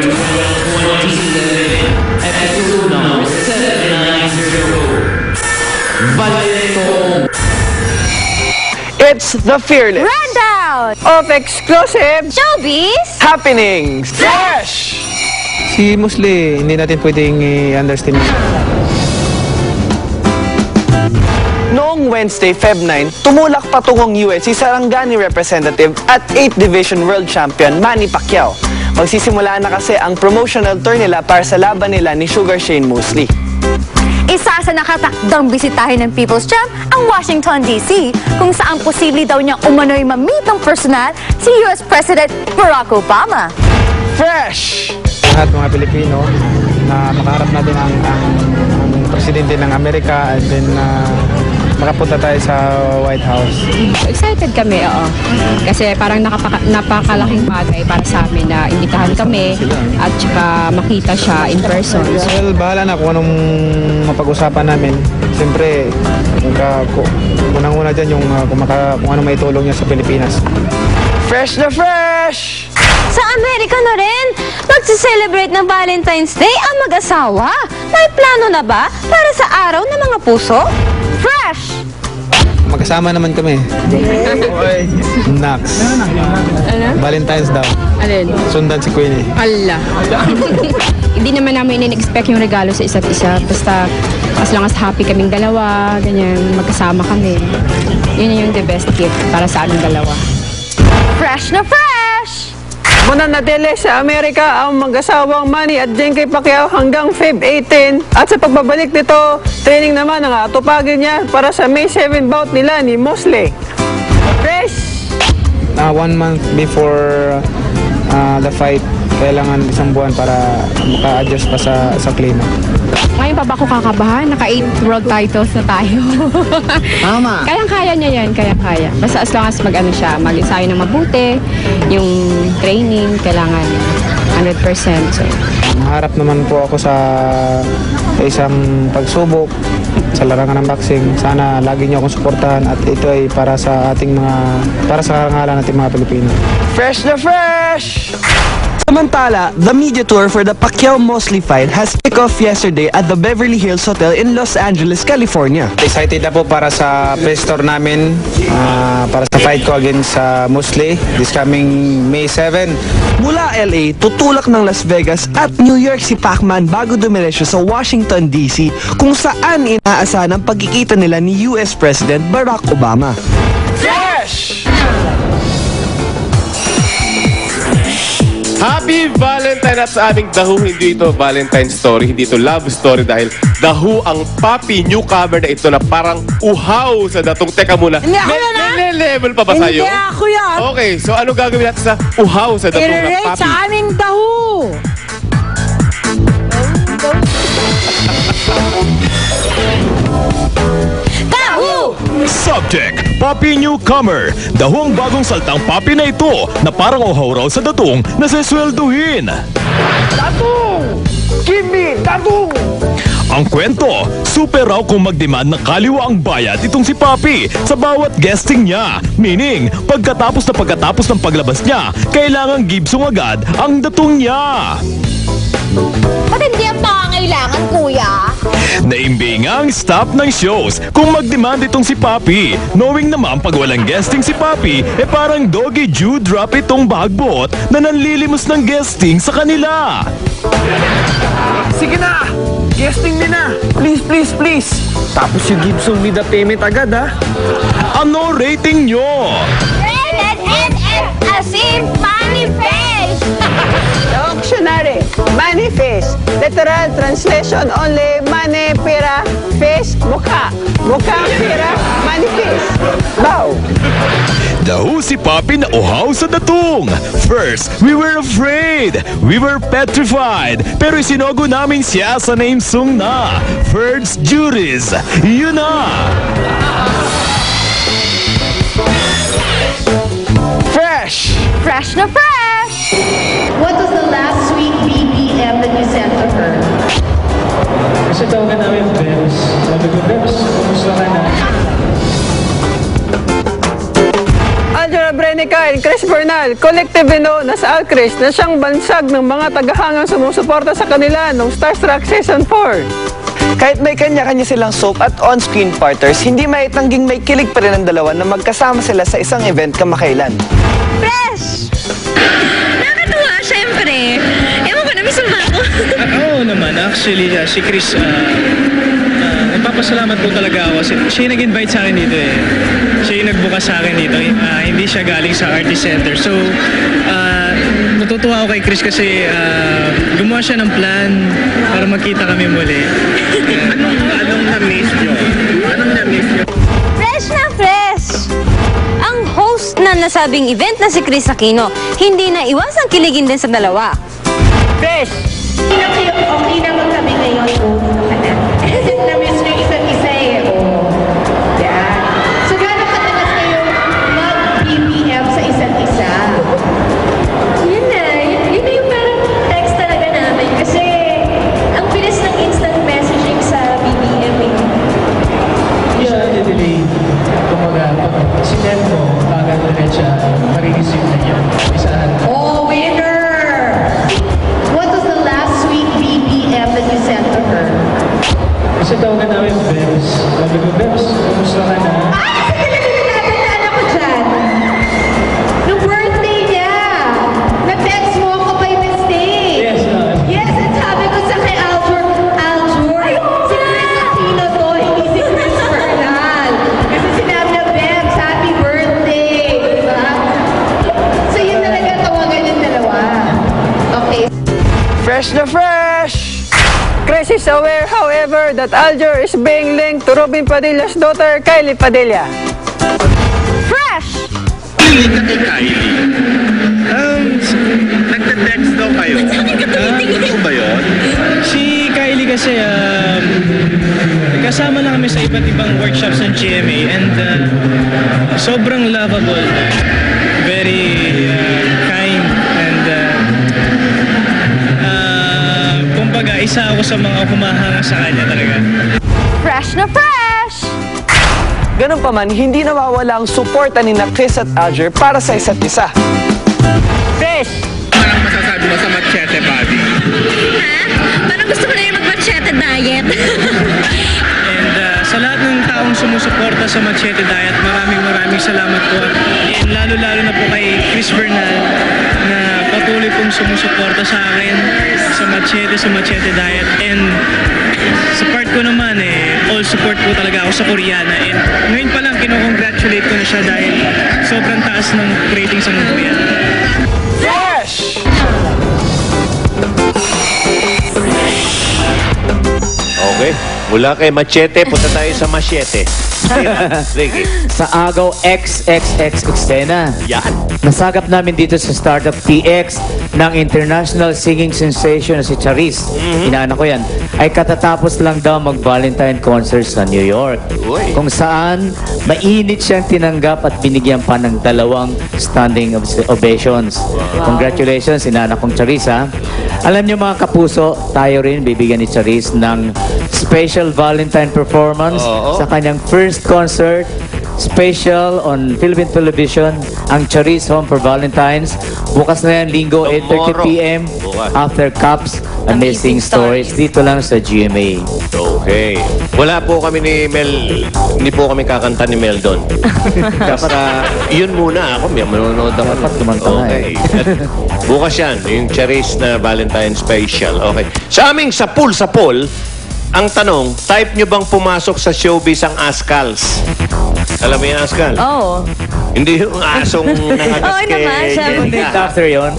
2011, episode number 790. Balentong. It's the fearless rundown of exclusive showbiz happenings. Fresh! Si Musli, hindi natin pwedeng i-understand. Noong Wednesday, Feb 9, tumulak patungong US si Sarangani representative at 8th Division World Champion Manny Pacquiao. Magsisimula na kasi ang promotional tour nila para sa laban nila ni Sugar Shane Mosley. Isa sa nakatakdang bisitahin ng People's Champ ang Washington, D.C. kung saan posible daw niyang umano'y ma-meet ng personal si US President Barack Obama. Fresh! Lahat mga Pilipino na makaharap natin ang presidente ng Amerika at then makapunta tayo sa White House. Excited kami, oo. Kasi parang napakalaking bagay para sa amin na imbitahan kami at saka makita siya in person. Well, bahala na kung anong mapag-usapan namin. Siyempre, unang-una dyan yung kung ano may tulong niya sa Pilipinas. Fresh na fresh! Sa Amerika na rin, magse-celebrate ng Valentine's Day ang mag-asawa. May plano na ba para sa araw ng mga puso? Fresh! Magkasama naman kami. Nax. Valentine's daw. Alin? Sundan si Queenie. Ala. Hindi naman namin in-expect yung regalo sa isa't isa. Basta as long as happy kaming dalawa, ganyan, magkasama kami. Yun yung the best gift para sa aming dalawa. Fresh na fresh! Mananatili sa Amerika ang mag-asawang Manny at Jenkay Pacquiao hanggang Feb 18. At sa pagbabalik nito, training naman ang atupagin niya para sa May 7 bout nila ni Mosley. Fresh! 1 month before the fight, kailangan isang buwan para maka-adjust pa sa klima. Ngayon pa ba ako kakabahan? Naka-8 world titles na tayo. Tama. Kayang-kaya niya yan, kayang-kaya. Basta as long as mag-ensayo ng mabuti, yung training, kailangan 100%. So, Maharap naman po ako sa isang pagsubok sa larangan ng boxing. Sana lagi niyo akong suportahan at ito ay para sa karangalan nating mga Pilipino. Fresh na fresh! Samantala, the media tour for the Pacquiao-Mosley fight has kicked off yesterday at the Beverly Hills Hotel in Los Angeles, California. Excited na po para sa press tour namin, para sa fight ko against Mosley this coming May 7. Mula LA, tutulak ng Las Vegas at New York si Pacman bago dumiretso sa Washington, D.C. kung saan inaasahan ang pagkikita nila ni US President Barack Obama. Fresh! Happy Valentine at sa aming The Who, hindi ito Valentine story, hindi ito love story dahil The Who ang Papi newcomer na ito na parang uhaw sa datong. Teka muna, Hindi ako yan, may level pa ba sa'yo? Hindi ako yan. Okay, so ano gagawin natin sa uhaw sa datong na I-rate Papi? sa aming tahu. Subject, Papi Newcomer. Dahong bagong saltang papi na ito na parang uhaw raw sa datong na seswelduhin. Datong! Give me datong! Ang kwento, super raw kung mag-demand ng kaliwa ang bayad itong si Papi sa bawat guesting niya. Meaning, pagkatapos ng paglabas niya, kailangang gibsong agad ang datong niya. Ba't hindi ang pangangailangan, kuya? Naimbing ang stop ng shows kung mag-demand itong si Papi. Knowing naman pag walang guesting si Papi, parang doggy dewdrop itong bagbot na nanlilimos ng guesting sa kanila. Sige na! Guesting me na! Please, please, please! Tapos yung Gibson with the payment agad, ha? Ano rating nyo? Rated NF as in manifest! Dictionary, manifest. Literal translation only, money, pera, face, mukha. Mukha, pera, manifest. Bow. Daho si Papi na uhaw sa datong. First, we were afraid. We were petrified. Pero isinogo namin siya sa name song na Ferds Juris. Yun na! Fresh! Fresh na fresh! What was the last sweet BBM that you sent to her? Kasi tawagan namin Bems. Sabi ko, Bems, kumusta ka na? Alger Abrenica and Chris Bernal, collectively known as Alcris, na siyang bansag ng mga tagahangang sumusuporta sa kanila nung Starstruck Season 4. Kahit may kanya-kanya silang soap at on-screen partners, hindi maitangging may kilig pa rin ang dalawa na magkasama sila sa isang event kamakailan. Fresh! Nakakatuwa, syempre. Ewan ko, namiss mo ba ako? Oo naman, actually, si Chris, nagpapasalamat po talaga ako. Siya yung nag-invite sa akin dito eh. Siya yung nagbukas sa akin dito. Hindi siya galing sa Artist Center. So, natutuwa ako kay Chris kasi gumawa siya ng plan para magkita kami muli. Anong na-miss nyo? Anong na-miss nyo? Fresh na fresh! Ang host na nasabing event na si Chris Aquino, hindi na iwasang kiligin din sa dalawa. Fresh! Okay naman kami ngayon. Na-miss nyo isa't isa eh. Yeah. So, gano'n katalas kayo mag-BBM sa isa't isa? Yun na yung parang text talaga namin. Kasi, ang bilis ng instant messaging sa BBM eh. Siya delay. Kumaga, pag sinend mo, bagal na rin siya, marireceive na yan. Isahan. Oh, winner! What was the last sweet BBM that you sent to her? Kasi tawagan namin Bebs. Sabi ko, Bebs, kumusta ka na? Kasi pinag-inabatan ako dyan. Nung birthday niya, na-text mo ako by mistake. Yes, Yes, at sabi ko sa kay Aljur, si Chris Aquino to, hindi si Chris Bernal. Kasi sinabi na, Bebs, happy birthday. Diba? So yun talaga tawagan yung dalawa. Okay. Fresh na fresh! Chris is aware, however, that Alger is being linked to Robin Padilla's daughter, Kylie Padilla. Fresh! Piling ka kay Kylie. Nagte-text daw kayo. Ano ba yun? Si Kylie kasi, kasama na kami sa iba't ibang workshops ng GMA and sobrang lovable. Very kind and kumbaga, isa ako sa mga humahanga sa kanya talaga. Fresh na fresh! Ganun pa man, hindi nawawala ang suporta ni Chris at Alger para sa isa't isa. Fresh! Parang masasabi mo sa machete, buddy. Parang gusto ko na yung mag-machete diet. And sa lahat ng taong sumusuporta sa Machete Diet, maraming salamat po. And lalo-lalo na po kay Chris Bernal na patuloy pong sumusuporta sa akin sa Machete Diet. And sa part ko naman all support po talaga ako sa Koreana. And ngayon pa lang kinocongratulate ko na siya dahil sobrang taas ng ratings ng Koreana. Fresh! Okay. Mula kay Machete, punta tayo sa Machete. Ricky. Sa Agaw XXX Eksena. Yan. Nasagap namin dito sa Startup TX ng international singing sensation na si Charis. Inaanak ko yan. Ay katatapos lang daw mag-Valentine concert sa New York. Uy. Kung saan mainit siyang tinanggap at binigyan pa ng 2 standing ovations. Congratulations, inaanak kong Charis ha. Alam niyo mga kapuso, tayo rin bibigyan ni Charis ng special Valentine performance sa kanyang first concert, special on Philippine Television, ang Charis Home for Valentines. Bukas na yan, Linggo, 8:30 p.m. after Cups Amazing Stories. Dito lang sa GMA. Okay. Wala po kami ni Mel, hindi po kami kakanta ni Mel doon. Yun muna ako, may manonood ako. Dapat kumanta nga Okay. At bukas yan, yung Charis na Valentine Special. Okay. Sa aming sa pool, ang tanong, type nyo bang pumasok sa showbiz ang Ascals? Alam mo yung Ascal? Oo. Hindi yung asong nangagat Oo kay naman, syempre. Named after yun.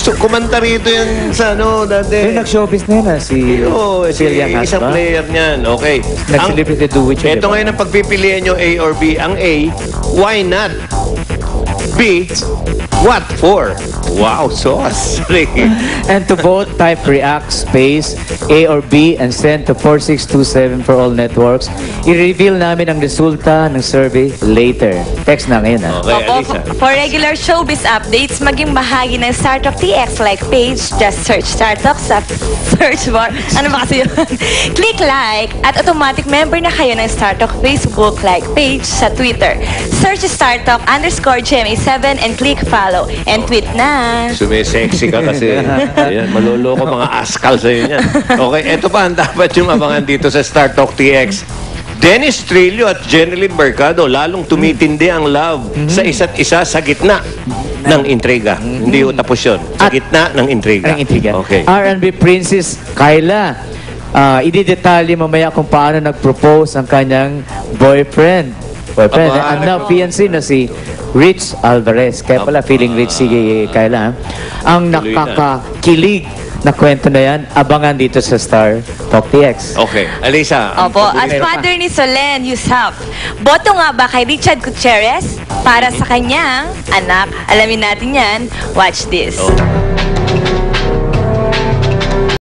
So, kumanta rito yun sa dati. Yung nag-showbiz na yun si Celia Caspa. Isang player niyan. Okay. Nag-celebrity do with you. Ito ngayon ang pagpipilian nyo A or B. Ang A, why not? B, what for? Wow, sauce. And to vote, type react space A or B and send to 4627 for all networks. I-reveal namin ang resulta ng survey later. Text na ngayon, ha? Okay, Opo, Alisa. for regular showbiz updates, maging bahagi ng StarTalk TX like page. Just search StarTalk sa search bar. Ano ba kasi yun? Click like at automatic member na kayo ng StarTalk Facebook like page sa Twitter. Search StarTalk_GMA7 and click follow. And tweet na. Sumisexy ka kasi. Ayan, maluloko mga askal sa'yo yan. Okay, eto pa ang dapat yung abangan dito sa StarTalk TX. Dennis Trillo at Jeneline Mercado lalong tumitindi ang love sa isa't isa sa gitna ng intriga. Hindi ho tapos yun. Sa gitna ng intriga. Ang intriga. Okay. R&B Princess Kyla. Ididetalye mamaya kung paano nag-propose ang kanyang boyfriend. And now fiancé na si Rich Alvarez. Kaya pala feeling rich si Kyla. Ang nakakakilig na kwento na yan, abangan dito sa Star Talk TX. Okay. Alisa. Opo, at father ni Solen Yusuf, boto nga ba kay Richard Gutierrez para sa kanyang anak? Alamin natin yan. Watch this.